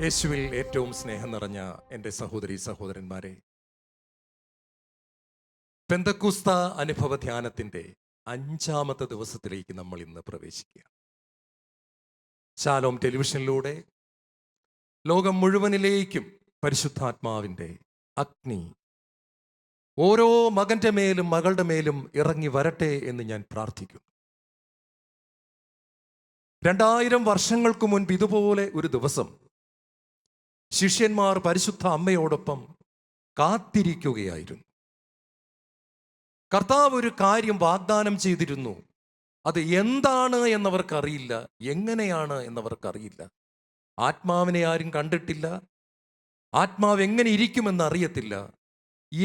യേശുവിൽ ഏറ്റവും സ്നേഹം നിറഞ്ഞ എൻ്റെ സഹോദരി സഹോദരന്മാരെ, പെന്തക്കുസ്ത അനുഭവ ധ്യാനത്തിൻ്റെ 5-ാമത്തെ ദിവസത്തിലേക്ക് നമ്മൾ ഇന്ന് പ്രവേശിക്കുക. ശാലോം ടെലിവിഷനിലൂടെ ലോകം മുഴുവനിലേക്കും പരിശുദ്ധാത്മാവിൻ്റെ അഗ്നി ഓരോ മകൻ്റെ മേലും മകളുടെ മേലും ഇറങ്ങി വരട്ടെ എന്ന് ഞാൻ പ്രാർത്ഥിക്കുന്നു. 2000 വർഷങ്ങൾക്ക് മുൻപ് ഇതുപോലെ ഒരു ദിവസം ശിഷ്യന്മാർ പരിശുദ്ധ അമ്മയോടൊപ്പം കാത്തിരിക്കുകയായിരുന്നു. കർത്താവ് ഒരു കാര്യം വാഗ്ദാനം ചെയ്തിരുന്നു. അത് എന്താണ് എന്നവർക്കറിയില്ല, എങ്ങനെയാണ് എന്നവർക്കറിയില്ല. ആത്മാവിനെ ആരും കണ്ടിട്ടില്ല, ആത്മാവ് എങ്ങനെ ഇരിക്കുമെന്ന് അറിയത്തില്ല,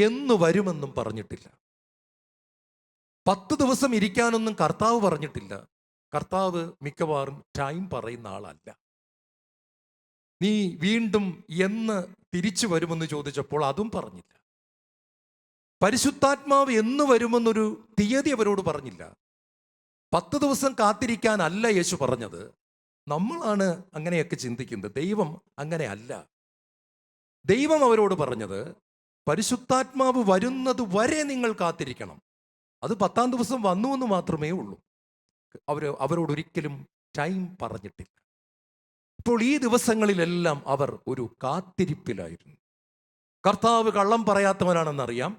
എന്ന് വരുമെന്നും പറഞ്ഞിട്ടില്ല. 10 ദിവസം ഇരിക്കാനൊന്നും കർത്താവ് പറഞ്ഞിട്ടില്ല. കർത്താവ് മിക്കവാറും ടൈം പറയുന്ന ആളല്ല. നീ വീണ്ടും എന്ന് തിരിച്ചു വരുമെന്ന് ചോദിച്ചപ്പോൾ അതും പറഞ്ഞില്ല. പരിശുദ്ധാത്മാവ് എന്ന് വരുമെന്നൊരു തീയതി അവരോട് പറഞ്ഞില്ല. 10 ദിവസം കാത്തിരിക്കാനല്ല യേശു പറഞ്ഞത്. നമ്മളാണ് അങ്ങനെയൊക്കെ ചിന്തിക്കുന്നത്. ദൈവം അങ്ങനെ അല്ല. ദൈവം അവരോട് പറഞ്ഞത്, പരിശുദ്ധാത്മാവ് വരുന്നത് വരെ നിങ്ങൾ കാത്തിരിക്കണം. അത് 10-ാം ദിവസം വന്നുവെന്ന് മാത്രമേ ഉള്ളൂ. അവരോടൊരിക്കലും ടൈം പറഞ്ഞിട്ടില്ല. ഇപ്പോൾ ഈ ദിവസങ്ങളിലെല്ലാം അവർ ഒരു കാത്തിരിപ്പിലായിരുന്നു. കർത്താവ് കള്ളം പറയാത്തവനാണെന്നറിയാം,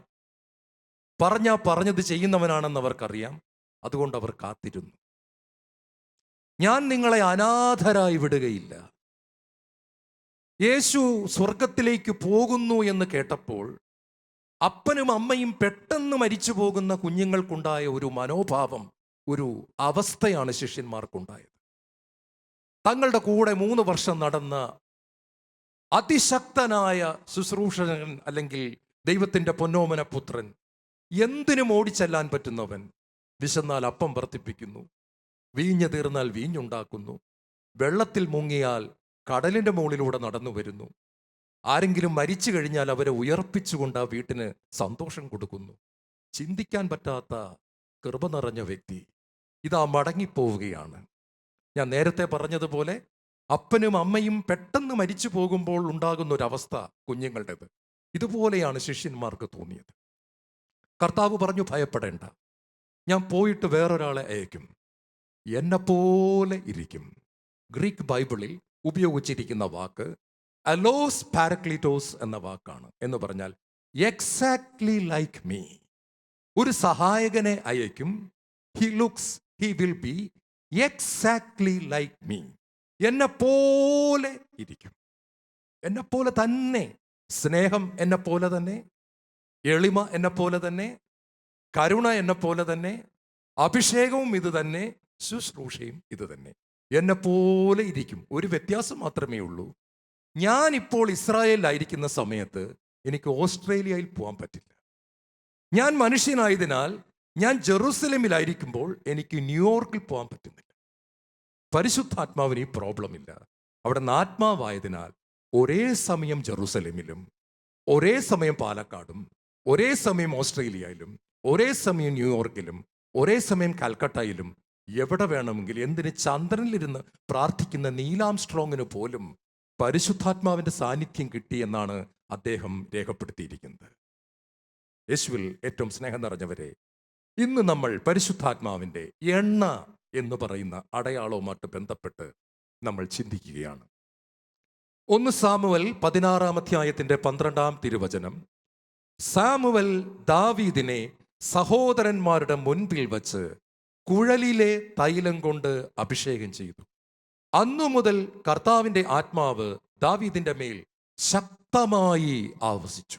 പറഞ്ഞത് ചെയ്യുന്നവനാണെന്ന് അവർക്കറിയാം. അതുകൊണ്ട് അവർ കാത്തിരുന്നു. ഞാൻ നിങ്ങളെ അനാഥരായി വിടുകയില്ല. യേശു സ്വർഗത്തിലേക്ക് പോകുന്നു എന്ന് കേട്ടപ്പോൾ അപ്പനും അമ്മയും പെട്ടെന്ന് മരിച്ചു പോകുന്ന കുഞ്ഞുങ്ങൾക്കുണ്ടായ ഒരു മനോഭാവം, ഒരു അവസ്ഥയാണ് ശിഷ്യന്മാർക്കുണ്ടായത്. തങ്ങളുടെ കൂടെ 3 വർഷം നടന്ന അതിശക്തനായ ശുശ്രൂഷകൻ, അല്ലെങ്കിൽ ദൈവത്തിൻ്റെ പൊന്നോമന പുത്രൻ, എന്തിനും ഓടിച്ചെല്ലാൻ പറ്റുന്നവൻ, വിശന്നാൽ അപ്പം വർദ്ധിപ്പിക്കുന്നു, വീഞ്ഞ് തീർന്നാൽ വീഞ്ഞുണ്ടാക്കുന്നു, വെള്ളത്തിൽ മുങ്ങിയാൽ കടലിൻ്റെ മുകളിലൂടെ നടന്നു വരുന്നു, ആരെങ്കിലും മരിച്ചു കഴിഞ്ഞാൽ അവരെ ഉയർപ്പിച്ചുകൊണ്ട് ആ വീട്ടിന് സന്തോഷം കൊടുക്കുന്നു. ചിന്തിക്കാൻ പറ്റാത്ത കൃപ നിറഞ്ഞ വ്യക്തി ഇതാ മടങ്ങിപ്പോവുകയാണ്. ഞാൻ നേരത്തെ പറഞ്ഞതുപോലെ അപ്പനും അമ്മയും പെട്ടെന്ന് മരിച്ചു പോകുമ്പോൾ ഉണ്ടാകുന്ന ഒരവസ്ഥ കുഞ്ഞുങ്ങളുടേത്. ഇതുപോലെയാണ് ശിഷ്യന്മാർക്ക് തോന്നിയത്. കർത്താവ് പറഞ്ഞു, ഭയപ്പെടേണ്ട, ഞാൻ പോയിട്ട് വേറൊരാളെ അയക്കും, എന്നെപ്പോലെ ഇരിക്കും. ഗ്രീക്ക് ബൈബിളിൽ ഉപയോഗിച്ചിരിക്കുന്ന വാക്ക് അലോസ് പാരക്ലീറ്റോസ് എന്ന വാക്കാണ്. എന്ന് പറഞ്ഞാൽ എക്സാക്ട്ലി ലൈക്ക് മീ. ഒരു സഹായകനെ അയക്കും. He will be exactly like me. എന്നെപ്പോലെ ഇരിക്കും, എന്നെപ്പോലെ തന്നെ. സ്നേഹം എന്നെപ്പോലെ തന്നെ, എളിമ എന്നെപ്പോലെ തന്നെ, കരുണ എന്നെപ്പോലെ തന്നെ, അഭിഷേകവും ഇത് തന്നെ, ശുശ്രൂഷയും ഇത് തന്നെ. എന്നെപ്പോലെ ഇരിക്കും. ഒരു വ്യത്യാസം മാത്രമേ ഉള്ളൂ. ഞാനിപ്പോൾ ഇസ്രായേലിലായിരിക്കുന്ന സമയത്ത് എനിക്ക് ഓസ്ട്രേലിയയിൽ പോകാൻ പറ്റില്ല. ഞാൻ മനുഷ്യനായതിനാൽ ഞാൻ ജെറുസലേമിലായിരിക്കുമ്പോൾ എനിക്ക് ന്യൂയോർക്കിൽ പോകാൻ പറ്റുന്നില്ല. പരിശുദ്ധാത്മാവിന് ഈ പ്രോബ്ലം ഇല്ല. അവിടെ നിന്ന് ആത്മാവായതിനാൽ ഒരേ സമയം ജെറുസലേമിലും, ഒരേ സമയം പാലക്കാടും, ഒരേ സമയം ഓസ്ട്രേലിയയിലും, ഒരേ സമയം ന്യൂയോർക്കിലും, ഒരേ സമയം കൽക്കട്ടയിലും, എവിടെ വേണമെങ്കിൽ, എന്തിന് ചന്ദ്രനിലിരുന്ന് പ്രാർത്ഥിക്കുന്ന നീലാം സ്ട്രോങ്ങിന് പോലും പരിശുദ്ധാത്മാവിൻ്റെ സാന്നിധ്യം കിട്ടിയെന്നാണ് അദ്ദേഹം രേഖപ്പെടുത്തിയിരിക്കുന്നത്. യേശുവിൽ ഏറ്റവും സ്നേഹം നിറഞ്ഞവരെ, ഇന്ന് നമ്മൾ പരിശുദ്ധാത്മാവിൻ്റെ എണ്ണ എന്ന് പറയുന്ന അടയാളവുമായിട്ട് ബന്ധപ്പെട്ട് നമ്മൾ ചിന്തിക്കുകയാണ്. 1 സാമുവൽ 16-ാം അധ്യായത്തിൻ്റെ 12-ാം തിരുവചനം, സാമുവൽ ദാവീദിനെ സഹോദരന്മാരുടെ മുൻപിൽ വച്ച് കുഴലിലെ തൈലം കൊണ്ട് അഭിഷേകം ചെയ്തു. അന്നു മുതൽ കർത്താവിൻ്റെ ആത്മാവ് ദാവീദിൻ്റെ മേൽ ശക്തമായി ആവസിച്ചു.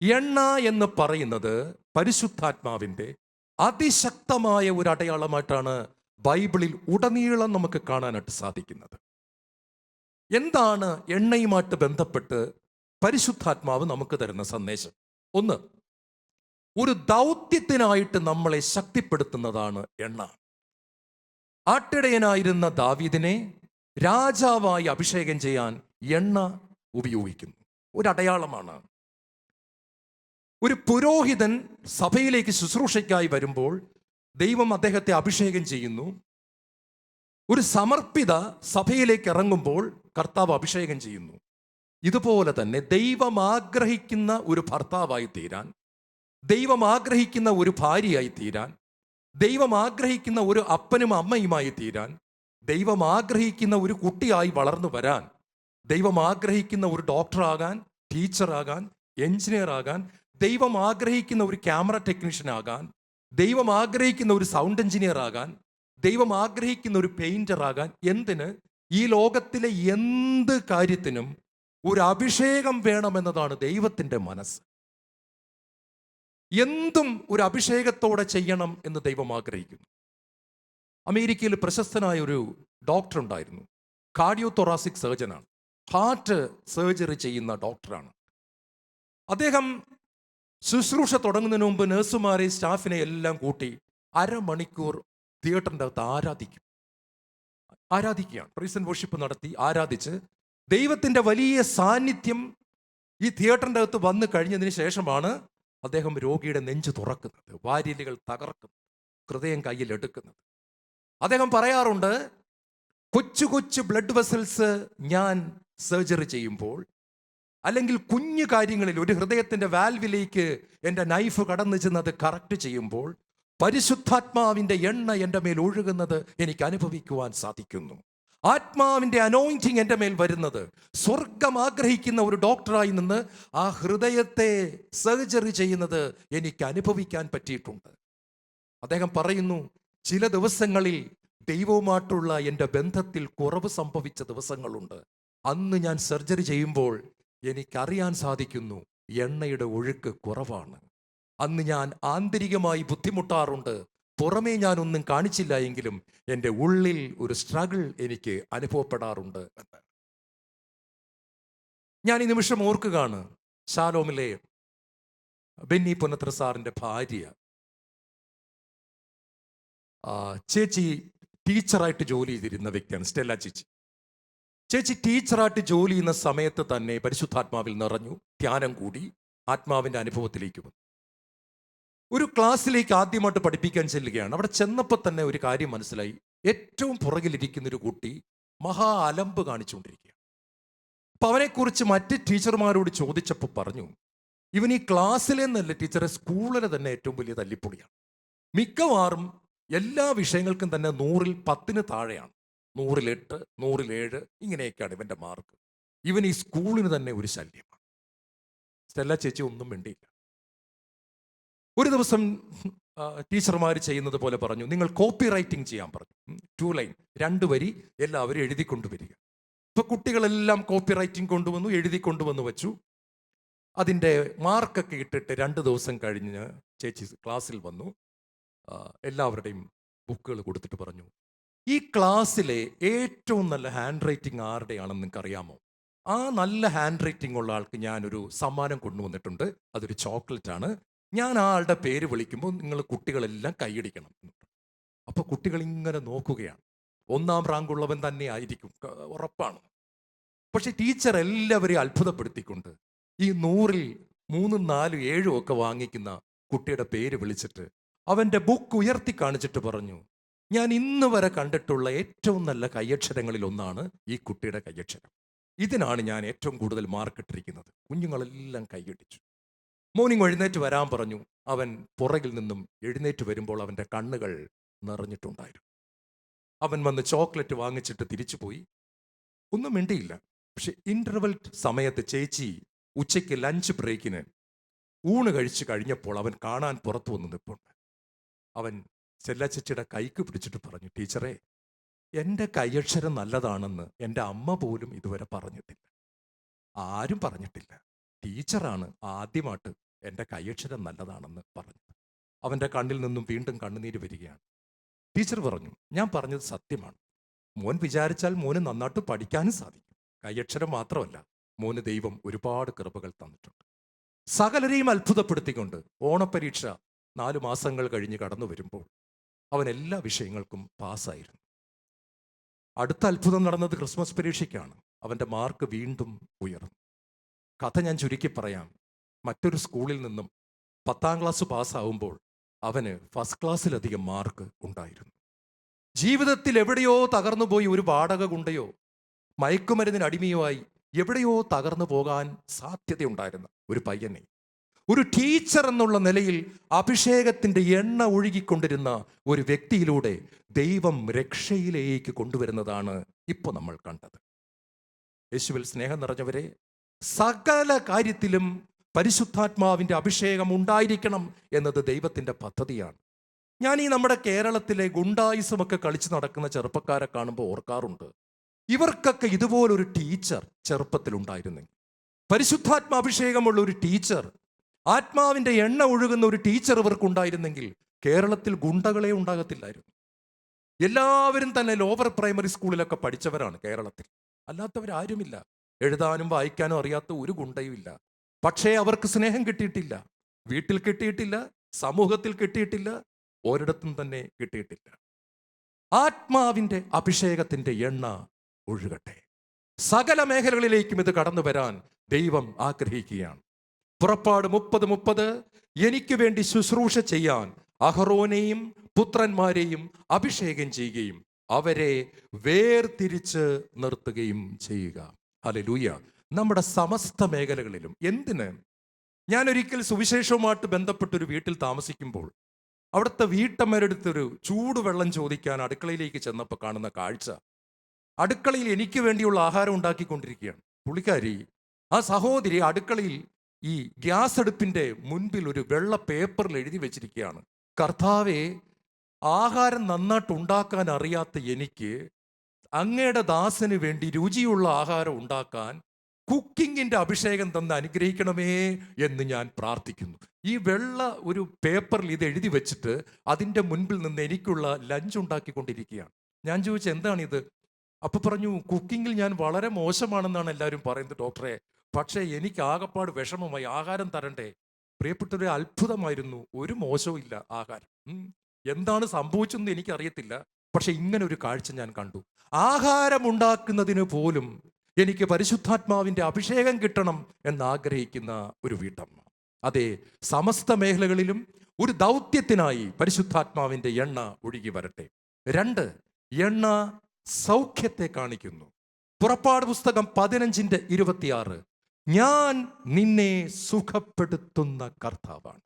എണ്ണ എന്ന് പറയുന്നത് പരിശുദ്ധാത്മാവിൻ്റെ അതിശക്തമായ ഒരു അടയാളമായിട്ടാണ് ബൈബിളിൽ ഉടനീളം നമുക്ക് കാണാനായിട്ട് സാധിക്കുന്നത്. എന്താണ് എണ്ണയുമായിട്ട് ബന്ധപ്പെട്ട് പരിശുദ്ധാത്മാവ് നമുക്ക് തരുന്ന സന്ദേശം? 1, ഒരു ദൗത്യത്തിനായിട്ട് നമ്മളെ ശക്തിപ്പെടുത്തുന്നതാണ് എണ്ണ. ആട്ടിടയനായിരുന്ന ദാവീദിനെ രാജാവായി അഭിഷേകം ചെയ്യാൻ എണ്ണ ഉപയോഗിക്കുന്നു. ഒരു അടയാളമാണ്. ഒരു പുരോഹിതൻ സഭയിലേക്ക് ശുശ്രൂഷയ്ക്കായി വരുമ്പോൾ ദൈവം അദ്ദേഹത്തെ അഭിഷേകം ചെയ്യുന്നു. ഒരു സമർപ്പിത സഭയിലേക്ക് ഇറങ്ങുമ്പോൾ കർത്താവ് അഭിഷേകം ചെയ്യുന്നു. ഇതുപോലെ തന്നെ ദൈവം ആഗ്രഹിക്കുന്ന ഒരു ഭർത്താവായി തീരാൻ, ദൈവം ആഗ്രഹിക്കുന്ന ഒരു ഭാര്യയായി തീരാൻ, ദൈവം ആഗ്രഹിക്കുന്ന ഒരു അപ്പനും അമ്മയുമായി തീരാൻ, ദൈവം ആഗ്രഹിക്കുന്ന ഒരു കുട്ടിയായി വളർന്നു വരാൻ, ദൈവം ആഗ്രഹിക്കുന്ന ഒരു ഡോക്ടറാകാൻ, ടീച്ചറാകാൻ, എഞ്ചിനീയർ ആകാൻ, ദൈവം ആഗ്രഹിക്കുന്ന ഒരു ക്യാമറ ടെക്നീഷ്യൻ ആകാൻ, ദൈവം ആഗ്രഹിക്കുന്ന ഒരു സൗണ്ട് എഞ്ചിനീയർ ആകാൻ, ദൈവം ആഗ്രഹിക്കുന്ന ഒരു പെയിന്റർ ആകാൻ, എന്തിന് ഈ ലോകത്തിലെ എന്ത് കാര്യത്തിനും ഒരു അഭിഷേകം വേണമെന്നതാണ് ദൈവത്തിൻ്റെ മനസ്സ്. എന്തും ഒരു അഭിഷേകത്തോടെ ചെയ്യണം എന്ന് ദൈവം ആഗ്രഹിക്കുന്നു. അമേരിക്കയിൽ പ്രശസ്തനായ ഒരു ഡോക്ടർ ഉണ്ടായിരുന്നു. കാർഡിയോ തൊറാസിക് സർജനാണ്, ഹാർട്ട് സർജറി ചെയ്യുന്ന ഡോക്ടറാണ്. അദ്ദേഹം ശുശ്രൂഷ തുടങ്ങുന്നതിന് മുമ്പ് നഴ്സുമാരെ, സ്റ്റാഫിനെ എല്ലാം കൂട്ടി അരമണിക്കൂർ തിയേറ്ററിൻ്റെ അകത്ത് ആരാധിക്കുകയാണ്. പ്രൈസ് ആൻഡ് വർഷിപ്പ് നടത്തി ആരാധിച്ച് ദൈവത്തിൻ്റെ വലിയ സാന്നിധ്യം ഈ തിയേറ്ററിൻ്റെ അകത്ത് വന്നു കഴിഞ്ഞതിന് ശേഷമാണ് അദ്ദേഹം രോഗിയുടെ നെഞ്ച് തുറക്കുന്നത്, വാരിയലുകൾ തകർക്കുന്നത്, ഹൃദയം കയ്യിൽ എടുക്കുന്നത്. അദ്ദേഹം പറയാറുണ്ട്, കൊച്ചു കൊച്ചു ബ്ലഡ് വെസൽസ് ഞാൻ സർജറി ചെയ്യുമ്പോൾ, അല്ലെങ്കിൽ കുഞ്ഞു കാര്യങ്ങളിൽ ഒരു ഹൃദയത്തിൻ്റെ വാൽവിലേക്ക് എൻ്റെ നൈഫ് കടന്നു ചെന്നത് കറക്റ്റ് ചെയ്യുമ്പോൾ പരിശുദ്ധാത്മാവിൻ്റെ എണ്ണ എൻ്റെ മേൽ ഒഴുകുന്നത് എനിക്ക് അനുഭവിക്കുവാൻ സാധിക്കുന്നു. ആത്മാവിൻ്റെ അനോയിന്റിങ് എൻ്റെ മേൽ വരുന്നത്, സ്വർഗം ആഗ്രഹിക്കുന്ന ഒരു ഡോക്ടറായി നിന്ന് ആ ഹൃദയത്തെ സർജറി ചെയ്യുന്നത് എനിക്ക് അനുഭവിക്കാൻ പറ്റിയിട്ടുണ്ട്. അദ്ദേഹം പറയുന്നു, ചില ദിവസങ്ങളിൽ ദൈവവുമായിട്ടുള്ള എൻ്റെ ബന്ധത്തിൽ കുറവ് സംഭവിച്ച ദിവസങ്ങളുണ്ട്. അന്ന് ഞാൻ സർജറി ചെയ്യുമ്പോൾ എനിക്കറിയാൻ സാധിക്കുന്നു എണ്ണയുടെ ഒഴുക്ക് കുറവാണ്. അന്ന് ഞാൻ ആന്തരികമായി ബുദ്ധിമുട്ടാറുണ്ട്, പുറമേ ഞാനൊന്നും കാണിച്ചില്ല എങ്കിലും എൻ്റെ ഉള്ളിൽ ഒരു സ്ട്രഗിൾ എനിക്ക് അനുഭവപ്പെടാറുണ്ട് എന്ന്. ഞാൻ ഈ നിമിഷം ഓർക്കുകയാണ്, ശാലോമിലെ ബെന്നി പുന്നത്ര സാറിൻ്റെ ഭാര്യ ചേച്ചി ടീച്ചറായിട്ട് ജോലി ചെയ്തിരുന്ന വ്യക്തിയാണ്, സ്റ്റെല്ല ചേച്ചി. ചേച്ചി ടീച്ചറായിട്ട് ജോലി ചെയ്യുന്ന സമയത്ത് തന്നെ പരിശുദ്ധാത്മാവിൽ നിറഞ്ഞു, ധ്യാനം കൂടി, ആത്മാവിൻ്റെ അനുഭവത്തിലേക്ക് വന്നു. ഒരു ക്ലാസ്സിലേക്ക് ആദ്യമായിട്ട് പഠിപ്പിക്കാൻ ചെല്ലുകയാണ്. അവിടെ ചെന്നപ്പോൾ തന്നെ ഒരു കാര്യം മനസ്സിലായി. ഏറ്റവും പുറകിലിരിക്കുന്നൊരു കുട്ടി മഹാ അലമ്പ് കാണിച്ചുകൊണ്ടിരിക്കുക. അപ്പം അവനെക്കുറിച്ച് മറ്റ് ടീച്ചർമാരോട് ചോദിച്ചപ്പോൾ പറഞ്ഞു, ഇവൻ ഈ ക്ലാസ്സിലെ നല്ല ടീച്ചറെ, സ്കൂളിലെ തന്നെ ഏറ്റവും വലിയ തല്ലിപ്പൊളിയാണ്. മിക്കവാറും എല്ലാ വിഷയങ്ങൾക്കും തന്നെ 100-ൽ 10 താഴെയാണ്, 100-ൽ 8, 100-ൽ 7, ഇങ്ങനെയൊക്കെയാണ് ഇവൻ്റെ മാർക്ക്. ഇവൻ ഈ സ്കൂളിന് തന്നെ ഒരു ശല്യമാണ്. സ്റ്റെല്ല ചേച്ചി ഒന്നും വേണ്ടിയില്ല. ഒരു ദിവസം ടീച്ചർമാർ ചെയ്യുന്നത് പോലെ പറഞ്ഞു, നിങ്ങൾ കോപ്പി റൈറ്റിംഗ് ചെയ്യാൻ പറഞ്ഞു. 2 ലൈൻ, 2 വരി എല്ലാവരും എഴുതി കൊണ്ടുവരിക. ഇപ്പോൾ കുട്ടികളെല്ലാം കോപ്പി റൈറ്റിംഗ് കൊണ്ടുവന്നു, എഴുതി കൊണ്ടുവന്ന് വെച്ചു. അതിൻ്റെ മാർക്കൊക്കെ ഇട്ടിട്ട് 2 ദിവസം കഴിഞ്ഞ് ചേച്ചി ക്ലാസ്സിൽ വന്നു. എല്ലാവരുടെയും ബുക്കുകൾ കൊടുത്തിട്ട് പറഞ്ഞു, ഈ ക്ലാസ്സിലെ ഏറ്റവും നല്ല ഹാൻഡ് റൈറ്റിംഗ് ആരുടെയാണെന്ന് നിങ്ങൾക്ക് അറിയാമോ? ആ നല്ല ഹാൻഡ് റൈറ്റിംഗ് ഉള്ള ആൾക്ക് ഞാനൊരു സമ്മാനം കൊണ്ടുവന്നിട്ടുണ്ട്, അതൊരു ചോക്ലേറ്റ് ആണ്. ഞാൻ ആ ആളുടെ പേര് വിളിക്കുമ്പോൾ നിങ്ങൾ കുട്ടികളെല്ലാം കൈയടിക്കണം. അപ്പോൾ കുട്ടികൾ ഇങ്ങനെ നോക്കുകയാണ്. 1ാം റാങ്കുള്ളവൻ തന്നെ ആയിരിക്കും, ഉറപ്പാണ്. പക്ഷെ ടീച്ചർ എല്ലാവരെയും അത്ഭുതപ്പെടുത്തിക്കൊണ്ട് ഈ 100-ൽ 3, 4, 7 ഒക്കെ വാങ്ങിക്കുന്ന കുട്ടിയുടെ പേര് വിളിച്ചിട്ട് അവൻ്റെ ബുക്ക് ഉയർത്തി കാണിച്ചിട്ട് പറഞ്ഞു, ഞാൻ ഇന്ന് വരെ കണ്ടിട്ടുള്ള ഏറ്റവും നല്ല കയ്യക്ഷരങ്ങളിൽ ഒന്നാണ് ഈ കുട്ടിയുടെ കയ്യക്ഷരം. ഇതിനാണ് ഞാൻ ഏറ്റവും കൂടുതൽ മാർക്ക് ഇട്ടിരിക്കുന്നത്. കുഞ്ഞുങ്ങളെല്ലാം കൈയടിച്ചു. മോർണിംഗ് എഴുന്നേറ്റ് വരാൻ പറഞ്ഞു. അവൻ പുറകിൽ നിന്നും എഴുന്നേറ്റ് വരുമ്പോൾ അവൻ്റെ കണ്ണുകൾ നിറഞ്ഞിട്ടുണ്ടായിരുന്നു. അവൻ വന്ന് ചോക്ലേറ്റ് വാങ്ങിച്ചിട്ട് തിരിച്ചുപോയി. ഒന്നും മിണ്ടിയില്ല. പക്ഷെ ഇൻ്റർവെൽ സമയത്ത് ചേച്ചി ഉച്ചയ്ക്ക് ലഞ്ച് ബ്രേക്കിന് ഊണ് കഴിച്ച് കഴിഞ്ഞപ്പോൾ അവൻ കാണാൻ പുറത്തു വന്ന് നിൽപ്പുണ്ട്. അവൻ സ്റ്റെല്ല ചേച്ചിയുടെ കൈക്ക് പിടിച്ചിട്ട് പറഞ്ഞു, ടീച്ചറെ, എൻ്റെ കൈയക്ഷരം നല്ലതാണെന്ന് എൻ്റെ അമ്മ പോലും ഇതുവരെ പറഞ്ഞിട്ടില്ല, ആരും പറഞ്ഞിട്ടില്ല. ടീച്ചറാണ് ആദ്യമായിട്ട് എൻ്റെ കൈയക്ഷരം നല്ലതാണെന്ന് പറഞ്ഞത്. അവൻ്റെ കണ്ണിൽ നിന്നും വീണ്ടും കണ്ണുനീര് വരികയാണ്. ടീച്ചർ പറഞ്ഞു, ഞാൻ പറഞ്ഞത് സത്യമാണ്. മോൻ വിചാരിച്ചാൽ മോന് നന്നായിട്ട് പഠിക്കാനും സാധിക്കും. കൈയക്ഷരം മാത്രമല്ല, മോന് ദൈവം ഒരുപാട് കൃപകൾ തന്നിട്ടുണ്ട്. സകലരെയും അത്ഭുതപ്പെടുത്തിക്കൊണ്ട് ഓണപ്പരീക്ഷ 4 മാസങ്ങൾ കഴിഞ്ഞ് കടന്നു വരുമ്പോൾ അവൻ എല്ലാ വിഷയങ്ങൾക്കും പാസ്സായിരുന്നു. അടുത്ത അത്ഭുതം നടന്നത് ക്രിസ്മസ് പരീക്ഷയ്ക്കാണ്. അവൻ്റെ മാർക്ക് വീണ്ടും ഉയർന്നു. കഥ ഞാൻ ചുരുക്കി പറയാം. മറ്റൊരു സ്കൂളിൽ നിന്നും 10ാം ക്ലാസ് പാസ്സാവുമ്പോൾ അവന് ഫസ്റ്റ് ക്ലാസ്സിലധികം മാർക്ക് ഉണ്ടായിരുന്നു. ജീവിതത്തിൽ എവിടെയോ തകർന്നു പോയി ഒരു വാടക ഗുണ്ടയോ മയക്കുമരുന്നിന് അടിമയുമായി എവിടെയോ തകർന്നു പോകാൻ സാധ്യതയുണ്ടായിരുന്ന ഒരു പയ്യനെ ഒരു ടീച്ചർ എന്നുള്ള നിലയിൽ അഭിഷേകത്തിന്റെ എണ്ണ ഒഴുകിക്കൊണ്ടിരുന്ന ഒരു വ്യക്തിയിലൂടെ ദൈവം രക്ഷയിലേക്ക് കൊണ്ടുവരുന്നതാണ് ഇപ്പോൾ നമ്മൾ കണ്ടത്. യേശുവിൽ സ്നേഹം നിറഞ്ഞവരെ, സകല കാര്യത്തിലും പരിശുദ്ധാത്മാവിന്റെ അഭിഷേകം ഉണ്ടായിരിക്കണം എന്നത് ദൈവത്തിന്റെ പദ്ധതിയാണ്. ഞാൻ ഈ നമ്മുടെ കേരളത്തിലെ ഗുണ്ടായിസമൊക്കെ കളിച്ച് നടക്കുന്ന ചെറുപ്പക്കാരെ കാണുമ്പോൾ ഓർക്കാറുണ്ട്, ഇവർക്കൊക്കെ ഇതുപോലൊരു ടീച്ചർ ചെറുപ്പത്തിലുണ്ടായിരുന്നെങ്കിൽ, പരിശുദ്ധാത്മാഭിഷേകമുള്ള ഒരു ടീച്ചർ, ആത്മാവിന്റെ എണ്ണ ഒഴുകുന്ന ഒരു ടീച്ചർ ഇവർക്കുണ്ടായിരുന്നെങ്കിൽ കേരളത്തിൽ ഗുണ്ടകളെ ഉണ്ടാകത്തില്ലായിരുന്നു. എല്ലാവരും തന്നെ ലോവർ പ്രൈമറി സ്കൂളിലൊക്കെ പഠിച്ചവരാണ് കേരളത്തിൽ. അല്ലാത്തവരാരുമില്ല. എഴുതാനും വായിക്കാനും അറിയാത്ത ഒരു ഗുണ്ടയും ഇല്ല. പക്ഷേ അവർക്ക് സ്നേഹം കിട്ടിയിട്ടില്ല, വീട്ടിൽ കിട്ടിയിട്ടില്ല, സമൂഹത്തിൽ കിട്ടിയിട്ടില്ല, ഒരിടത്തും തന്നെ കിട്ടിയിട്ടില്ല. ആത്മാവിന്റെ അഭിഷേകത്തിന്റെ എണ്ണ ഒഴുകട്ടെ. സകല മേഖലകളിലേക്കും ഇത് കടന്നു വരാൻ ദൈവം ആഗ്രഹിക്കുകയാണ്. പുറപ്പാട് 30:30, എനിക്ക് വേണ്ടി ശുശ്രൂഷ ചെയ്യാൻ അഹറോനെയും പുത്രന്മാരെയും അഭിഷേകം ചെയ്യുകയും അവരെ വേർതിരിച്ച് നിർത്തുകയും ചെയ്യുക. ഹല്ലേലൂയ. നമ്മുടെ സമസ്ത മേഖലകളിലും. എന്തിന്? ഞാനൊരിക്കൽ സുവിശേഷവുമായിട്ട് ബന്ധപ്പെട്ടൊരു വീട്ടിൽ താമസിക്കുമ്പോൾ അവിടുത്തെ വീട്ടമ്മരടുത്തൊരു ചൂടുവെള്ളം ചോദിക്കാൻ അടുക്കളയിലേക്ക് ചെന്നപ്പോൾ കാണുന്ന കാഴ്ച, അടുക്കളയിൽ എനിക്ക് വേണ്ടിയുള്ള ആഹാരം ഉണ്ടാക്കിക്കൊണ്ടിരിക്കുകയാണ് പുള്ളിക്കാരി. ആ സഹോദരി അടുക്കളയിൽ ഈ ഗ്യാസ് അടുപ്പിന്റെ മുൻപിൽ ഒരു വെള്ള പേപ്പറിൽ എഴുതി വെച്ചിരിക്കുകയാണ്, കർത്താവേ, ആഹാരം നന്നായിട്ട് ഉണ്ടാക്കാൻ അറിയാത്ത എനിക്ക് അങ്ങയുടെ ദാസന് വേണ്ടി രുചിയുള്ള ആഹാരം ഉണ്ടാക്കാൻ കുക്കിങ്ങിന്റെ അഭിഷേകം തന്ന് അനുഗ്രഹിക്കണമേ എന്ന് ഞാൻ പ്രാർത്ഥിക്കുന്നു. ഈ വെള്ള ഒരു പേപ്പറിൽ ഇത് എഴുതി വെച്ചിട്ട് അതിൻ്റെ മുൻപിൽ നിന്ന് എനിക്കുള്ള ലഞ്ച് ഉണ്ടാക്കിക്കൊണ്ടിരിക്കുകയാണ്. ഞാൻ ചോദിച്ചു, എന്താണിത്? അപ്പൊ പറഞ്ഞു, കുക്കിങ്ങിൽ ഞാൻ വളരെ മോശമാണെന്നാണ് എല്ലാവരും പറയുന്നത് ഡോക്ടറെ, പക്ഷേ എനിക്ക് ആകപ്പാട് വിഷമമായി, ആഹാരം തരണ്ടേ. പ്രിയപ്പെട്ടൊരു അത്ഭുതമായിരുന്നു. ഒരു മോശവും ഇല്ല ആഹാരം. എന്താണ് സംഭവിച്ചെന്ന് എനിക്കറിയത്തില്ല, പക്ഷെ ഇങ്ങനെ ഒരു കാഴ്ച ഞാൻ കണ്ടു. ആഹാരം ഉണ്ടാക്കുന്നതിന് പോലും എനിക്ക് പരിശുദ്ധാത്മാവിന്റെ അഭിഷേകം കിട്ടണം എന്നാഗ്രഹിക്കുന്ന ഒരു വീട്ടമ്മ. അതെ, സമസ്ത മേഖലകളിലും ഒരു ദൗത്യത്തിനായി പരിശുദ്ധാത്മാവിന്റെ എണ്ണ ഒഴുകി വരട്ടെ. 2, എണ്ണ സൗഖ്യത്തെ കാണിക്കുന്നു. പുറപ്പാട് പുസ്തകം 15:26, ഞാൻ നിന്നെ സുഖപ്പെടുത്തുന്ന കർത്താവാണ്.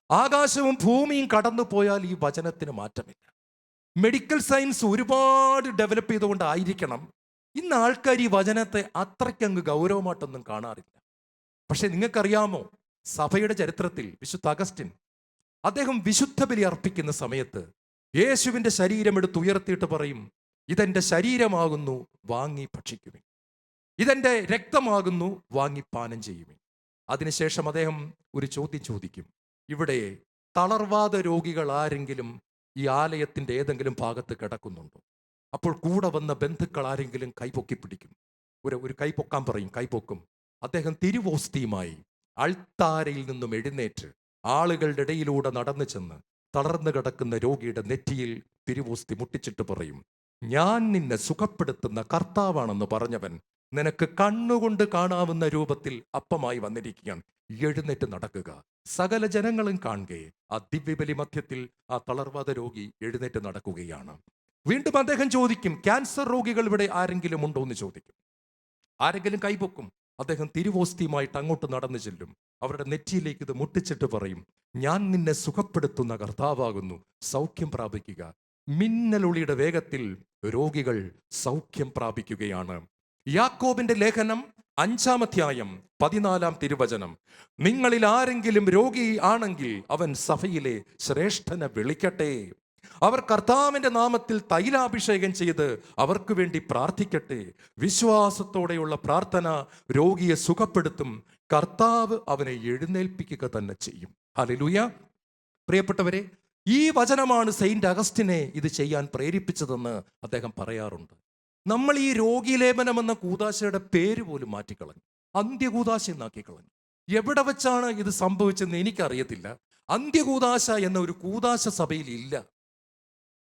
ആകാശവും ഭൂമിയും കടന്നു പോയാൽ ഈ വചനത്തിന് മാറ്റമില്ല. മെഡിക്കൽ സയൻസ് ഒരുപാട് ഡെവലപ്പ് ചെയ്തുകൊണ്ടായിരിക്കണം ഇന്ന് ആൾക്കാർ ഈ വചനത്തെ അത്രയ്ക്കങ്ങ് ഗൗരവമായിട്ടൊന്നും കാണാറില്ല. പക്ഷെ നിങ്ങൾക്കറിയാമോ, സഭയുടെ ചരിത്രത്തിൽ വിശുദ്ധ അഗസ്റ്റിൻ, അദ്ദേഹം വിശുദ്ധ ബലി അർപ്പിക്കുന്ന സമയത്ത് യേശുവിന്റെ ശരീരം എടുത്ത് ഉയർത്തിയിട്ട് പറയും, ഇതെന്റെ ശരീരമാകുന്നു, വാങ്ങി ഭക്ഷിക്കുവിൻ. ഇതെന്റെ രക്തമാകുന്നു, വാങ്ങി പാനം ചെയ്യുവിൻ. അതിനുശേഷം അദ്ദേഹം ഒരു ചോദ്യം ചോദിക്കും, ഇവിടെ തളർവാദ രോഗികൾ ആരെങ്കിലും ഈ ആലയത്തിന്റെ ഏതെങ്കിലും ഭാഗത്ത് കിടക്കുന്നുണ്ടോ? അപ്പോൾ കൂടെ വന്ന ബന്ധുക്കൾ ആരെങ്കിലും കൈപൊക്കി പിടിക്കും. ഒരു കൈ പൊക്കാൻ പറയും, കൈപൊക്കും. അദ്ദേഹം തിരുവോസ്തിയുമായി അൾത്താരയിൽ നിന്നും എഴുന്നേറ്റ് ആളുകളുടെ ഇടയിലൂടെ നടന്നു ചെന്ന് തളർന്നു കിടക്കുന്ന രോഗിയുടെ നെറ്റിയിൽ തിരുവോസ്തി മുട്ടിച്ചിട്ട് പറയും, ഞാൻ നിന്നെ സുഖപ്പെടുത്തുന്ന കർത്താവാണെന്ന് പറഞ്ഞവൻ നിനക്ക് കണ്ണുകൊണ്ട് കാണാവുന്ന രൂപത്തിൽ അപ്പമായി വന്നിരിക്കുകയാണ്, എഴുന്നേറ്റ് നടക്കുക. സകല ജനങ്ങളും കാണുകയെ ആ ദിവ്യബലി മധ്യത്തിൽ ആ തളർവാദ രോഗി എഴുന്നേറ്റ് നടക്കുകയാണ്. വീണ്ടും അദ്ദേഹം ചോദിക്കും, ക്യാൻസർ രോഗികൾ ഇവിടെ ആരെങ്കിലും ഉണ്ടോ എന്ന് ചോദിക്കും. ആരെങ്കിലും കൈപൊക്കും. അദ്ദേഹം തിരുവോസ്തിയുമായിട്ട് അങ്ങോട്ട് നടന്നു ചെല്ലും, അവരുടെ നെറ്റിയിലേക്ക് ഇത് മുട്ടിച്ചിട്ട് പറയും, ഞാൻ നിന്നെ സുഖപ്പെടുത്തുന്ന കർത്താവാകുന്നു, സൗഖ്യം പ്രാപിക്കുക. മിന്നലൊളിയുടെ വേഗത്തിൽ രോഗികൾ സൗഖ്യം പ്രാപിക്കുകയാണ്. യാക്കോബിന്റെ ലേഖനം 5-ാം അധ്യായം 14-ാം തിരുവചനം, നിങ്ങളിൽ ആരെങ്കിലും രോഗി ആണെങ്കിൽ അവൻ സഭയിലെ ശ്രേഷ്ഠനെ വിളിക്കട്ടെ, അവർ കർത്താവിന്റെ നാമത്തിൽ തൈലാഭിഷേകം ചെയ്ത് അവർക്ക് വേണ്ടി പ്രാർത്ഥിക്കട്ടെ. വിശ്വാസത്തോടെയുള്ള പ്രാർത്ഥന രോഗിയെ സുഖപ്പെടുത്തും, കർത്താവ് അവനെ എഴുന്നേൽപ്പിക്കുക തന്നെ ചെയ്യും. ഹല്ലേലൂയ. പ്രിയപ്പെട്ടവരെ, ഈ വചനമാണ് സെയിന്റ് അഗസ്റ്റിനെ ഇത് ചെയ്യാൻ പ്രേരിപ്പിച്ചതെന്ന് അദ്ദേഹം പറയാറുണ്ട്. നമ്മൾ ഈ രോഗീലേപനം എന്ന കൂദാശയുടെ പേര് പോലും മാറ്റിക്കളഞ്ഞു, അന്ത്യകൂദാശ എന്നാക്കിക്കളഞ്ഞു. എവിടെ വെച്ചാണ് ഇത് സംഭവിച്ചെന്ന് എനിക്കറിയത്തില്ല. അന്ത്യകൂദാശ എന്ന ഒരു കൂദാശ സഭയിൽ ഇല്ല.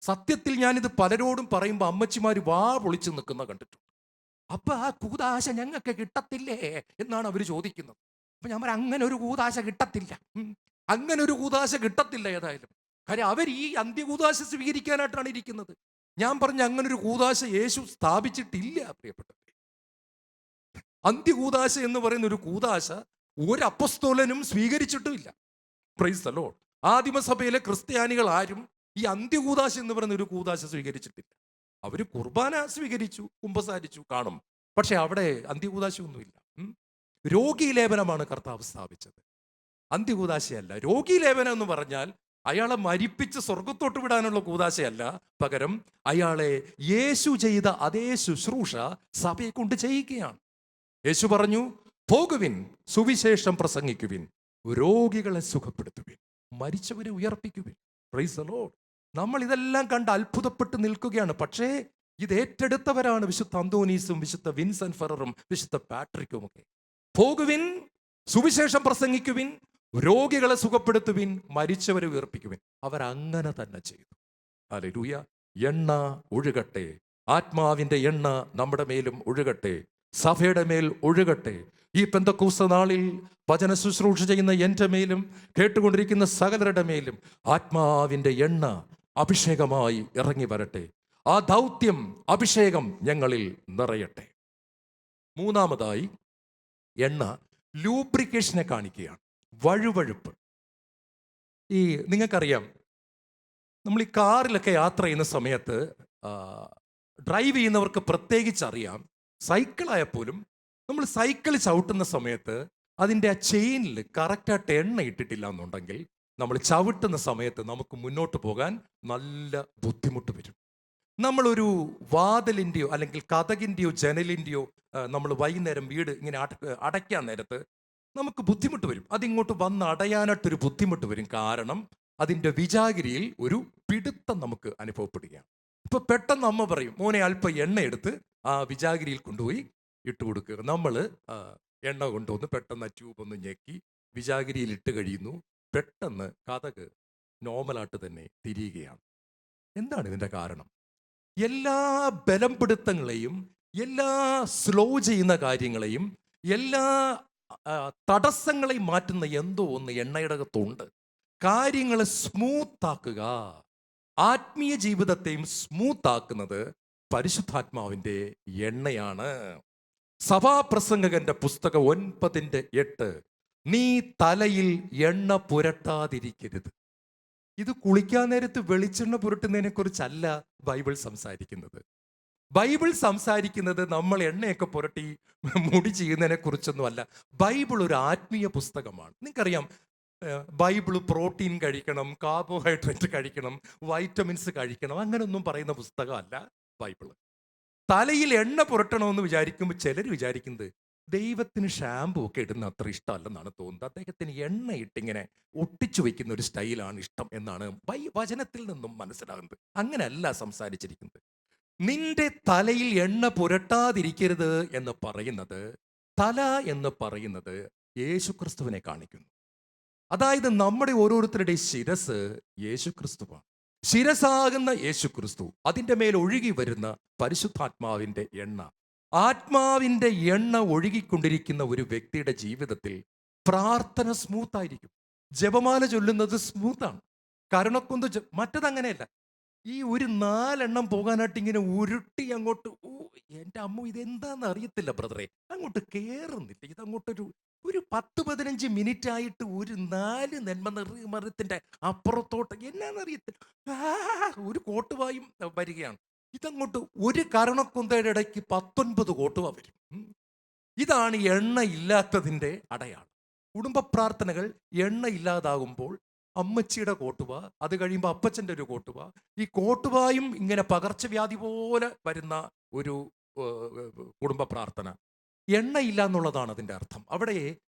സത്യത്തിൽ ഞാനിത് പലരോടും പറയുമ്പോൾ അമ്മച്ചിമാർ വാ പൊളിച്ച് നിൽക്കുന്ന കണ്ടിട്ടുണ്ട്. അപ്പൊ ആ കൂദാശ ഞങ്ങൾക്ക് കിട്ടത്തില്ലേ എന്നാണ് അവർ ചോദിക്കുന്നത്. അപ്പൊ ഞാൻ പറയാം, അങ്ങനെ ഒരു കൂദാശ കിട്ടത്തില്ല, അങ്ങനെ ഒരു കൂദാശ കിട്ടത്തില്ല. ഏതായാലും കാര്യം അവർ ഈ അന്ത്യകൂദാശ സ്വീകരിക്കാനായിട്ടാണ് ഇരിക്കുന്നത്. ഞാൻ പറഞ്ഞ അങ്ങനെ ഒരു കൂദാശ യേശു സ്ഥാപിച്ചിട്ടില്ല പ്രിയപ്പെട്ടവരെ. അന്ത്യകൂദാശ എന്ന് പറയുന്ന ഒരു കൂദാശ ഒരു അപ്പസ്തോലനും സ്വീകരിച്ചിട്ടുമില്ല. Praise the Lord. ആദിമസഭയിലെ ക്രിസ്ത്യാനികൾ ആരും ഈ അന്ത്യകൂദാശ എന്ന് പറയുന്ന ഒരു കൂദാശ സ്വീകരിച്ചിട്ടില്ല. അവർ കുർബാന സ്വീകരിച്ചു, കുമ്പസാരിച്ചു കാണും, പക്ഷെ അവിടെ അന്ത്യകൂദാശയൊന്നുമില്ല. രോഗീലേപനമാണ് കർത്താവ് സ്ഥാപിച്ചത്, അന്ത്യകൂദാശയല്ല. രോഗീലേപനം എന്ന് പറഞ്ഞാൽ അയാളെ മരിപ്പിച്ച് സ്വർഗത്തോട്ട് വിടാനുള്ള കൂദാശയല്ല, പകരം അയാളെ യേശു ചെയ്ത അതേ ശുശ്രൂഷ സഭയെ കൊണ്ട് ചെയ്യിക്കുകയാണ്. യേശു പറഞ്ഞു, പോകുവിൻ, സുവിശേഷം പ്രസംഗിക്കുവിൻ, രോഗികളെ സുഖപ്പെടുത്തുവിൻ, മരിച്ചവരെ ഉയർപ്പിക്കുവിൻ. Price the Lord. നമ്മൾ ഇതെല്ലാം കണ്ട് അത്ഭുതപ്പെട്ട് നിൽക്കുകയാണ്. പക്ഷേ ഇത് ഏറ്റെടുത്തവരാണ് വിശുദ്ധ അന്തോനീസും വിശുദ്ധ വിൻസെന്റ് ഫെററും വിശുദ്ധ പാട്രിക്കും ഒക്കെ. പോകുവിൻ, സുവിശേഷം പ്രസംഗിക്കുവിൻ, രോഗികളെ സുഖപ്പെടുത്തുവിൻ, മരിച്ചവരെ ഉയർപ്പിക്കുവിൻ. അവരങ്ങനെ തന്നെ ചെയ്തു. ഹല്ലേലൂയ. എണ്ണ ഒഴുകട്ടെ, ആത്മാവിന്റെ എണ്ണ നമ്മുടെ മേലും ഒഴുകട്ടെ, സഭയുടെ മേൽ ഒഴുകട്ടെ. ഈ പെന്തക്കോസ്ത് നാളിൽ വചന ശുശ്രൂഷ ചെയ്യുന്ന എൻ്റെ മേലും കേട്ടുകൊണ്ടിരിക്കുന്ന സകലരുടെ മേലും ആത്മാവിന്റെ എണ്ണ അഭിഷേകമായി ഇറങ്ങി വരട്ടെ. ആ ദൗത്യം, അഭിഷേകം ഞങ്ങളിൽ നിറയട്ടെ. മൂന്നാമതായി, എണ്ണ ലൂബ്രിക്കേഷനെ കാണിക്കുകയാണ്, വഴുവഴുപ്പ്. ഈ നിങ്ങൾക്കറിയാം, നമ്മൾ ഈ കാറിലൊക്കെ യാത്ര ചെയ്യുന്ന സമയത്ത് ഡ്രൈവ് ചെയ്യുന്നവർക്ക് പ്രത്യേകിച്ച് അറിയാം, സൈക്കിളായപ്പോലും നമ്മൾ സൈക്കിൾ ചവിട്ടുന്ന സമയത്ത് അതിൻ്റെ ആ ചെയിനിൽ കറക്റ്റായിട്ട് എണ്ണ ഇട്ടിട്ടില്ല എന്നുണ്ടെങ്കിൽ നമ്മൾ ചവിട്ടുന്ന സമയത്ത് നമുക്ക് മുന്നോട്ട് പോകാൻ നല്ല ബുദ്ധിമുട്ട് വരും. നമ്മളൊരു വാതിലിൻ്റെയോ അല്ലെങ്കിൽ കതകിൻ്റെയോ ജനലിൻ്റെയോ നമ്മൾ വൈകുന്നേരം വീട് ഇങ്ങനെ അടയ്ക്കാൻ നേരത്ത് നമുക്ക് ബുദ്ധിമുട്ട് വരും. അതിങ്ങോട്ട് വന്ന് അടയാനായിട്ടൊരു ബുദ്ധിമുട്ട് വരും. കാരണം അതിൻ്റെ വിജാഗിരിയിൽ ഒരു പിടുത്തം നമുക്ക് അനുഭവപ്പെടുകയാണ്. ഇപ്പൊ പെട്ടെന്ന് അമ്മ പറയും, മോനെ അല്പം എണ്ണ എടുത്ത് ആ വിജാഗിരിയിൽ കൊണ്ടുപോയി ഇട്ട് കൊടുക്കുക. നമ്മൾ എണ്ണ കൊണ്ടുവന്ന് പെട്ടെന്ന് ആ ട്യൂബ് ഒന്ന് ഞെക്കി വിജാഗിരിയിൽ ഇട്ട് കഴിയുന്നു. പെട്ടെന്ന് കതക് നോർമലായിട്ട് തന്നെ തിരിയുകയാണ്. എന്താണ് ഇതിൻ്റെ കാരണം? എല്ലാ ബലം പിടുത്തങ്ങളെയും, എല്ലാ സ്ലോ ചെയ്യുന്ന കാര്യങ്ങളെയും, എല്ലാ തടസ്സങ്ങളെയും മാറ്റുന്ന എന്തോ ഒന്ന് എണ്ണയുടെ അകത്തുണ്ട്. കാര്യങ്ങളെ സ്മൂത്താക്കുക, ആത്മീയ ജീവിതത്തെയും സ്മൂത്താക്കുന്നത് പരിശുദ്ധാത്മാവിൻ്റെ എണ്ണയാണ്. സഭാപ്രസംഗകന്റെ പുസ്തകം 9:8, നീ തലയിൽ എണ്ണ പുരട്ടാതിരിക്കരുത്. ഇത് കുളിക്കാൻ നേരത്ത് വെളിച്ചെണ്ണ പുരട്ടുന്നതിനെ കുറിച്ചല്ല ബൈബിൾ സംസാരിക്കുന്നത്. ബൈബിൾ സംസാരിക്കുന്നത് നമ്മൾ എണ്ണയൊക്കെ പുരട്ടി മുടി ചെയ്യുന്നതിനെ കുറിച്ചൊന്നുമല്ല. ബൈബിൾ ഒരു ആത്മീയ പുസ്തകമാണ്. നിങ്ങൾക്കറിയാം, ബൈബിൾ പ്രോട്ടീൻ കഴിക്കണം, കാർബോഹൈഡ്രേറ്റ് കഴിക്കണം, വൈറ്റമിൻസ് കഴിക്കണം, അങ്ങനെയൊന്നും പറയുന്ന പുസ്തകമല്ല ബൈബിൾ. തലയിൽ എണ്ണ പുരട്ടണമെന്ന് വിചാരിക്കുമ്പോൾ ചിലർ വിചാരിക്കുന്നത് ദൈവത്തിന് ഷാമ്പു ഒക്കെ ഇടുന്ന അത്ര ഇഷ്ടമല്ലെന്നാണ് തോന്നുന്നത്. അദ്ദേഹത്തിന് എണ്ണ ഇട്ടിങ്ങനെ ഒട്ടിച്ചു വെക്കുന്ന ഒരു സ്റ്റൈലാണ് ഇഷ്ടം എന്നാണ് വചനത്തിൽ നിന്നും മനസ്സിലാകുന്നത്. അങ്ങനെയല്ല സംസാരിച്ചിരിക്കുന്നത്. നിന്റെ തലയിൽ എണ്ണ പുരട്ടാതിരിക്കരുത് എന്ന് പറയുന്നത്, തല എന്ന് പറയുന്നത് യേശുക്രിസ്തുവിനെ കാണിക്കുന്നു. അതായത് നമ്മുടെ ഓരോരുത്തരുടെയും ശിരസ് യേശുക്രിസ്തുവാണ്. ശിരസാകുന്ന യേശുക്രിസ്തു, അതിൻ്റെ മേൽ ഒഴുകി വരുന്ന പരിശുദ്ധാത്മാവിൻ്റെ എണ്ണ. ആത്മാവിൻ്റെ എണ്ണ ഒഴുകിക്കൊണ്ടിരിക്കുന്ന ഒരു വ്യക്തിയുടെ ജീവിതത്തിൽ പ്രാർത്ഥന സ്മൂത്തായിരിക്കും. ജപമാല ചൊല്ലുന്നത് സ്മൂത്താണ്. കരുണക്കൊന്ത് മറ്റതങ്ങനെയല്ല. ഈ ഒരു 4 എണ്ണം പോകാനായിട്ട് ഇങ്ങനെ ഉരുട്ടി അങ്ങോട്ട്, എൻ്റെ അമ്മ ഇതെന്താന്ന് അറിയത്തില്ല ബ്രദറെ, അങ്ങോട്ട് കയറുന്നില്ല. ഇതങ്ങോട്ടൊരു 10-15 മിനിറ്റ് ആയിട്ട് ഒരു 4 നെന്മറിയത്തിൻ്റെ അപ്പുറത്തോട്ട് എന്നാന്നറിയത്തില്ല, ഒരു കോട്ടുവായും വരികയാണ്. ഇതങ്ങോട്ട് ഒരു കരുണക്കൊന്തയുടെ ഇടയ്ക്ക് 19 കോട്ടുവ വരും. ഇതാണ് എണ്ണ ഇല്ലാത്തതിൻ്റെ അടയാളം. കുടുംബ പ്രാർത്ഥനകൾ എണ്ണ ഇല്ലാതാകുമ്പോൾ അമ്മച്ചിയുടെ കോട്ടുവ, അത് കഴിയുമ്പോൾ അപ്പച്ചൻ്റെ ഒരു കോട്ടുവ, ഈ കോട്ടുവായും ഇങ്ങനെ പകർച്ചവ്യാധി പോലെ വരുന്ന ഒരു കുടുംബ പ്രാർത്ഥന. എണ്ണയില്ല എന്നുള്ളതാണ് അതിൻ്റെ അർത്ഥം. അവിടെ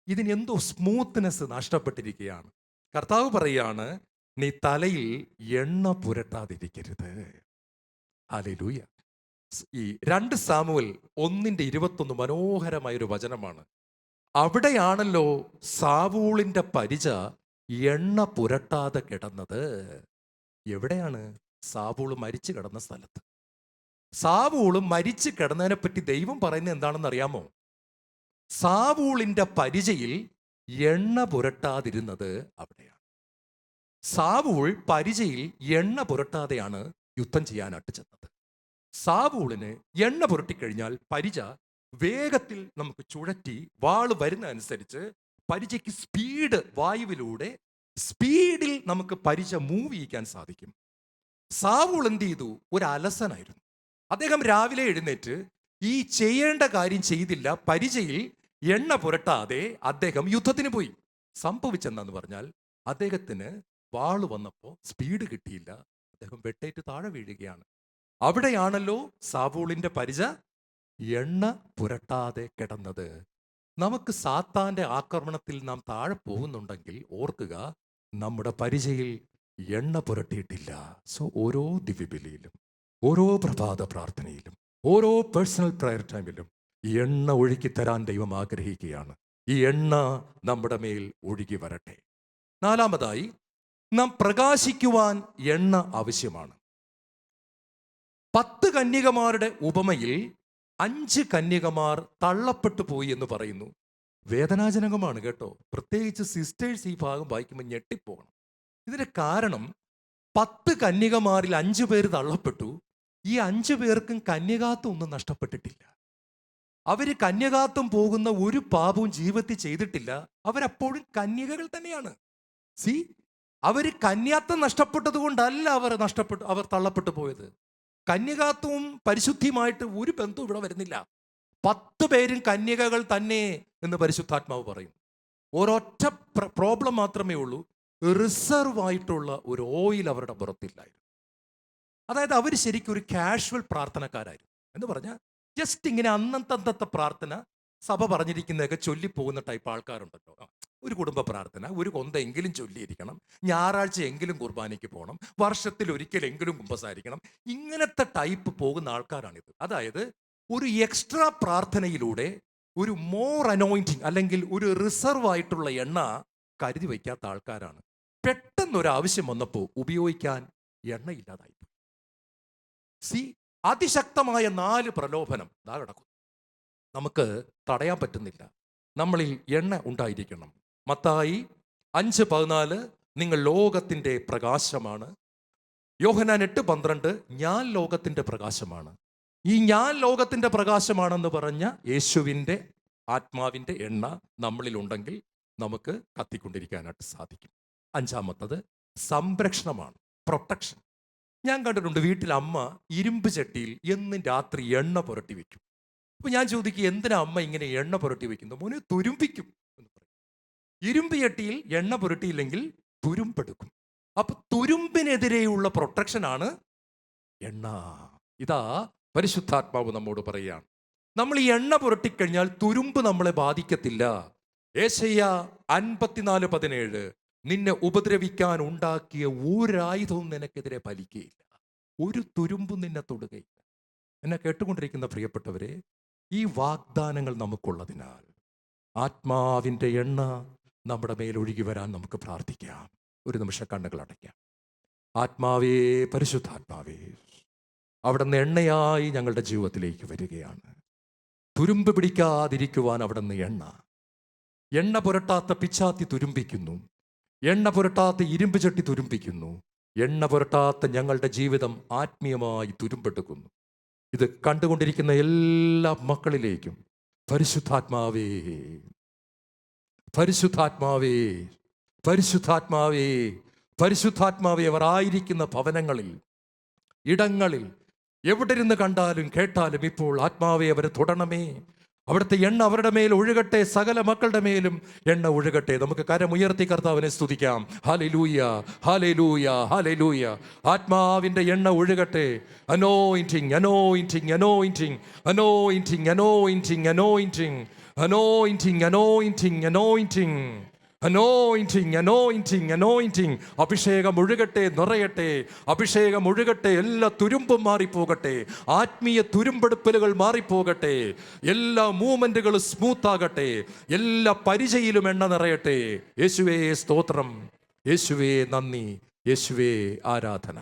ഇതിനെന്തോ സ്മൂത്ത്നെസ് നഷ്ടപ്പെട്ടിരിക്കുകയാണ്. കർത്താവ് പറയാണ്, നീ തലയിൽ എണ്ണ പുരട്ടാതിരിക്കരുത്. ഹല്ലേലൂയ. ഈ 2 സാമുവേൽ 1:21 മനോഹരമായൊരു വചനമാണ്. അവിടെയാണല്ലോ സാവൂളിൻ്റെ പരിച എണ്ണ പുരട്ടാതെ കിടന്നത്. എവിടെയാണ്? സാവൂള് മരിച്ചു കിടന്ന സ്ഥലത്ത്. സാവൂള് മരിച്ചു കിടന്നതിനെ പറ്റി ദൈവം പറയുന്നത് എന്താണെന്ന് അറിയാമോ? സാവൂളിൻ്റെ പരിചയിൽ എണ്ണ പുരട്ടാതിരുന്നത് അവിടെയാണ്. സാവൂൾ പരിചയിൽ എണ്ണ പുരട്ടാതെയാണ് യുദ്ധം ചെയ്യാനായിട്ട് ചെന്നത്. സാവൂളിന് എണ്ണ പുരട്ടിക്കഴിഞ്ഞാൽ പരിച വേഗത്തിൽ നമുക്ക് ചുഴറ്റി വാള് വരുന്ന അനുസരിച്ച് പരിചയ്ക്ക് സ്പീഡ്, വായുവിലൂടെ സ്പീഡിൽ നമുക്ക് പരിച മൂവ് ചെയ്യിക്കാൻ സാധിക്കും. സാവൂൾ എന്ത് ചെയ്തു? ഒരു അലസനായിരുന്നു. അദ്ദേഹം രാവിലെ എഴുന്നേറ്റ് ഈ ചെയ്യേണ്ട കാര്യം ചെയ്തില്ല. പരിചയിൽ എണ്ണ പുരട്ടാതെ അദ്ദേഹം യുദ്ധത്തിന് പോയി. സംഭവിച്ചെന്നു പറഞ്ഞാൽ അദ്ദേഹത്തിന് വാള് വന്നപ്പോൾ സ്പീഡ് കിട്ടിയില്ല. അദ്ദേഹം വെട്ടേറ്റ് താഴെ വീഴുകയാണ്. അവിടെയാണല്ലോ സാവൂളിന്റെ പരിച എണ്ണ പുരട്ടാതെ കിടന്നത്. നമുക്ക് സാത്താന്റെ ആക്രമണത്തിൽ നാം താഴെ പോകുന്നുണ്ടെങ്കിൽ ഓർക്കുക, നമ്മുടെ പരിചയിൽ എണ്ണ പുരട്ടിയിട്ടില്ല. സോ ഓരോ ദിവ്യബലിയിലും, ഓരോ പ്രഭാത പ്രാർത്ഥനയിലും, ഓരോ പേഴ്സണൽ പ്രയർ ടൈമിലും എണ്ണ ഒഴുക്കി തരാൻ ദൈവം ആഗ്രഹിക്കുകയാണ്. ഈ എണ്ണ നമ്മുടെ മേൽ ഒഴുകി വരട്ടെ. നാലാമതായി, നാം പ്രകാശിക്കുവാൻ എണ്ണ ആവശ്യമാണ്. 10 കന്യകമാരുടെ ഉപമയിൽ 5 കന്യകമാർ തള്ളപ്പെട്ടു പോയി എന്ന് പറയുന്നു. വേദനാജനകമാണ് കേട്ടോ. പ്രത്യേകിച്ച് സിസ്റ്റേഴ്സ് ഈ ഭാഗം വായിക്കുമ്പോൾ ഞെട്ടിപ്പോകണം. ഇതിന്റെ കാരണം 10 കന്യകമാരിൽ 5 പേര് തള്ളപ്പെട്ടു. ഈ 5 പേർക്കും കന്യകാത്വം ഒന്നും നഷ്ടപ്പെട്ടിട്ടില്ല. അവര് കന്യകാത്വം പോകുന്ന ഒരു പാപവും ജീവിതത്തിൽ ചെയ്തിട്ടില്ല. അവരപ്പോഴും കന്യകകൾ തന്നെയാണ്. അവര് കന്യാത്വം നഷ്ടപ്പെട്ടത് കൊണ്ടല്ല അവർ തള്ളപ്പെട്ടു പോയത്. കന്യകാത്വവും പരിശുദ്ധിയുമായിട്ട് ഒരു ബന്ധവും ഇവിടെ വരുന്നില്ല. 10 പേരും കന്യകകൾ തന്നെ എന്ന് പരിശുദ്ധാത്മാവ് പറയും. ഒരൊറ്റ പ്രോബ്ലം മാത്രമേ ഉള്ളൂ, റിസർവ് ആയിട്ടുള്ള ഒരു ഓയിൽ അവരുടെ പുറത്തില്ലായിരുന്നു. അതായത് അവർ ശരിക്കും ഒരു കാഷ്വൽ പ്രാർത്ഥനക്കാരായിരുന്നു. എന്ന് പറഞ്ഞാൽ ജസ്റ്റ് ഇങ്ങനെ അന്നത്തെ പ്രാർത്ഥന സഭ പറഞ്ഞിരിക്കുന്നതൊക്കെ ചൊല്ലിപ്പോകുന്ന ടൈപ്പ് ആൾക്കാരുണ്ടല്ലോ. ഒരു കുടുംബ പ്രാർത്ഥന, ഒരു കൊന്തെങ്കിലും ചൊല്ലിയിരിക്കണം, ഞായറാഴ്ച എങ്കിലും കുർബാനയ്ക്ക് പോകണം, വർഷത്തിൽ ഒരിക്കലെങ്കിലും കുമ്പസാരിക്കണം. ഇങ്ങനത്തെ ടൈപ്പ് പോകുന്ന ആൾക്കാരാണിത്. അതായത് ഒരു എക്സ്ട്രാ പ്രാർത്ഥനയിലൂടെ ഒരു മോർ അനോയിന്റിങ് അല്ലെങ്കിൽ ഒരു റിസർവ് ആയിട്ടുള്ള എണ്ണ കരുതി വയ്ക്കാത്ത ആൾക്കാരാണ്. പെട്ടെന്നൊരാവശ്യം വന്നപ്പോൾ ഉപയോഗിക്കാൻ എണ്ണയില്ലാതായി. അതിശക്തമായ 4 പ്രലോഭനം ഇതാ കിടക്കും. നമുക്ക് തടയാൻ പറ്റുന്നില്ല. നമ്മളിൽ എണ്ണ ഉണ്ടായിരിക്കണം. മത്തായി 5:14 നിങ്ങൾ ലോകത്തിൻ്റെ പ്രകാശമാണ്. യോഹന്നാൻ 8:12 ഞാൻ ലോകത്തിൻ്റെ പ്രകാശമാണ്. ഈ ഞാൻ ലോകത്തിൻ്റെ പ്രകാശമാണെന്ന് പറഞ്ഞ യേശുവിൻ്റെ ആത്മാവിൻ്റെ എണ്ണ നമ്മളിൽ ഉണ്ടെങ്കിൽ നമുക്ക് കത്തിക്കൊണ്ടിരിക്കാനായിട്ട് സാധിക്കും. 5-മത്തത് സംരക്ഷണമാണ്, പ്രൊട്ടക്ഷൻ. ഞാൻ കണ്ടിട്ടുണ്ട് വീട്ടിൽ അമ്മ ഇരുമ്പ് ചട്ടിയിൽ എന്നും രാത്രി എണ്ണ പുരട്ടി വെക്കും. അപ്പൊ ഞാൻ ചോദിക്കും, എന്തിനാ അമ്മ ഇങ്ങനെ എണ്ണ പുരട്ടി വെക്കുന്നു? മോനെ, തുരുമ്പിക്കും എന്ന് പറയും. ഇരുമ്പ് ചട്ടിയിൽ എണ്ണ പുരട്ടിയില്ലെങ്കിൽ തുരുമ്പെടുക്കും. അപ്പൊ തുരുമ്പിനെതിരെയുള്ള പ്രൊട്ടക്ഷനാണ് എണ്ണ. ഇതാ പരിശുദ്ധാത്മാവ് നമ്മോട് പറയുകയാണ്. നമ്മൾ ഈ എണ്ണ പുരട്ടിക്കഴിഞ്ഞാൽ തുരുമ്പ് നമ്മളെ ബാധിക്കത്തില്ല. യേശയ്യാ 54:17 നിന്നെ ഉപദ്രവിക്കാൻ ഉണ്ടാക്കിയ ഒരായുധവും നിനക്കെതിരെ ഫലിക്കുകയില്ല, ഒരു തുരുമ്പും നിന്നെ തൊടുകയില്ല. എന്നെ കേട്ടുകൊണ്ടിരിക്കുന്ന പ്രിയപ്പെട്ടവരെ, ഈ വാഗ്ദാനങ്ങൾ നമുക്കുള്ളതിനാൽ ആത്മാവിൻ്റെ എണ്ണ നമ്മുടെ മേൽ ഒഴുകി വരാൻ നമുക്ക് പ്രാർത്ഥിക്കാം. ഒരു നിമിഷം കണ്ണുകൾ അടയ്ക്കാം. ആത്മാവേ, പരിശുദ്ധാത്മാവേ, അവിടുന്ന് എണ്ണയായി ഞങ്ങളുടെ ജീവിതത്തിലേക്ക് വരികയാണ്. തുരുമ്പ് പിടിക്കാതിരിക്കുവാൻ അവിടുന്ന് എണ്ണ പുരട്ടാത്ത പിച്ചാത്തി തുരുമ്പിക്കുന്നു, എണ്ണ പുരട്ടാത്ത ഇരുമ്പ് ചട്ടി തുരുമ്പിക്കുന്നു, എണ്ണ പുരട്ടാത്ത ഞങ്ങളുടെ ജീവിതം ആത്മീയമായി തുരുമ്പെടുക്കുന്നു. ഇത് കണ്ടുകൊണ്ടിരിക്കുന്ന എല്ലാ മക്കളിലേക്കും പരിശുദ്ധാത്മാവേ, പരിശുദ്ധാത്മാവേ, പരിശുദ്ധാത്മാവേ, പരിശുദ്ധാത്മാവേ, അവർ ആയിരിക്കുന്ന ഭവനങ്ങളിൽ, ഇടങ്ങളിൽ, എവിടെ ഇരുന്ന് കണ്ടാലും കേട്ടാലും ഇപ്പോൾ ആത്മാവെ അവരെ തൊടണമേ. അവിടുത്തെ എണ്ണ അവരുടെ മേൽ ഒഴുകട്ടെ, സകല മക്കളുടെ മേലും എണ്ണ ഒഴുകട്ടെ. നമുക്ക് കരമുയർത്തി കർത്താവിനെ സ്തുതിക്കാം. Hallelujah, hallelujah, hallelujah. ആത്മാവിൻ്റെ എണ്ണ ഒഴുകട്ടെ. Anointing, anointing, anointing, anointing, anointing, anointing, anointing, anointing, anointing, anointing, anointing, anointing. അഭിഷേകം ഒഴുകട്ടെ, നിറയട്ടെ. അഭിഷേകം ഒഴുകട്ടെ. എല്ലാ തുരുമ്പും മാറിപ്പോകട്ടെ. ആത്മീയ തുരുമ്പെടുപ്പലുകൾ മാറിപ്പോകട്ടെ. എല്ലാ മൂവ്മെന്റുകളും സ്മൂത്ത് ആകട്ടെ. എല്ലാ പരിചയിലും എണ്ണ നിറയട്ടെ. യേശുവേ സ്തോത്രം, യേശുവേ നന്ദി, യേശുവേ ആരാധന.